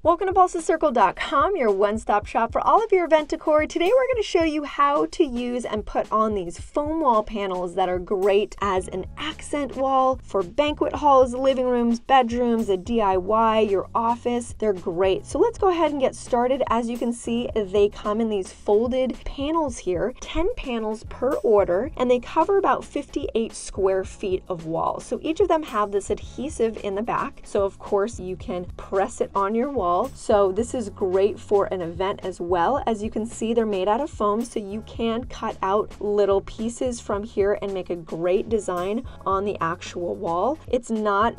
Welcome to BalsaCircle.com, your one-stop shop for all of your event decor. Today we're going to show you how to use and put on these foam wall panels that are great as an accent wall for banquet halls, living rooms, bedrooms, a DIY, your office. They're great. So let's go ahead and get started. As you can see, they come in these folded panels here, 10 panels per order, and they cover about 58 square feet of wall. So each of them have this adhesive in the back. So of course you can press it on your wall. So this is great for an event as well. As you can see, they're made out of foam, so you can cut out little pieces from here and make a great design on the actual wall. It's not,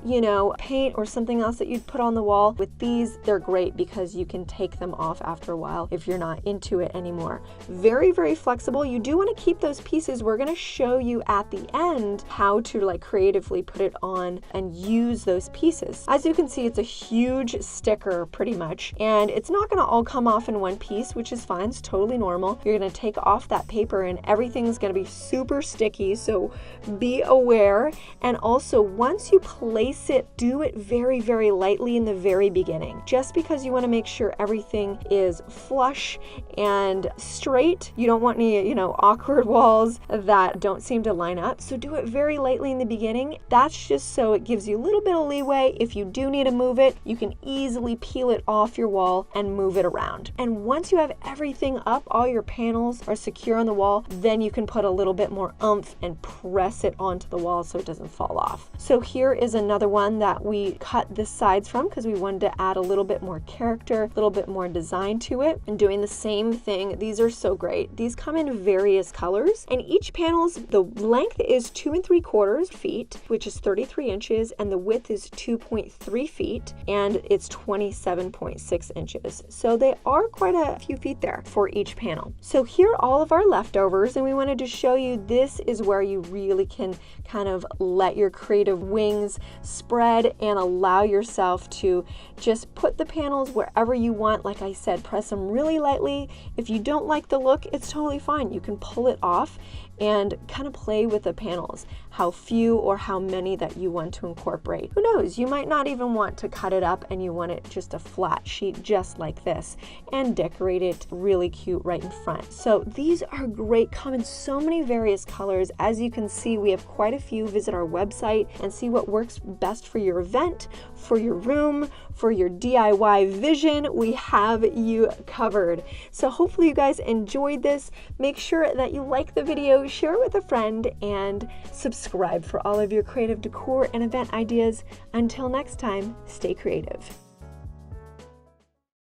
paint or something else that you'd put on the wall. With these, they're great because you can take them off after a while if you're not into it anymore. Very, very flexible. You do want to keep those pieces. We're going to show you at the end how to creatively put it on and use those pieces. As you can see, it's a huge sticker pretty much, and it's not going to all come off in one piece, which is fine. It's totally normal. You're going to take off that paper and everything's going to be super sticky, so be aware. And also, once you place it, do it very, very lightly in the very beginning, just because you want to make sure everything is flush and straight. You don't want any, awkward walls that don't seem to line up, so do it very lightly in the beginning. That's just so it gives you a little bit of leeway. If you do need to move it, you can easily peel it off your wall and move it around. And once you have everything up, all your panels are secure on the wall, then you can put a little bit more oomph and press it onto the wall so it doesn't fall off. So here is another one that we cut the sides from because we wanted to add a little bit more character, a little bit more design to it, and doing the same thing. These are so great. These come in various colors, and each panel's the length is 2 3/4 feet, which is 33 inches, and the width is 2.3 feet, and it's 27.6 inches. So they are quite a few feet there for each panel. So here are all of our leftovers, and we wanted to show you this is where you really can kind of let your creative wings spread and allow yourself to just put the panels wherever you want. Like I said, press them really lightly. If you don't like the look, it's totally fine. You can pull it off and kind of play with the panels, how few or how many that you want to incorporate. Who knows, you might not even want to cut it up and you want it just a flat sheet just like this and decorate it really cute right in front. So these are great, come in so many various colors. As you can see, we have quite a few. Visit our website and see what works best for your event, for your room, for your DIY vision. We have you covered. So hopefully you guys enjoyed this. Make sure that you like the video, share it with a friend, and subscribe for all of your creative decor and event ideas. Until next time, stay creative.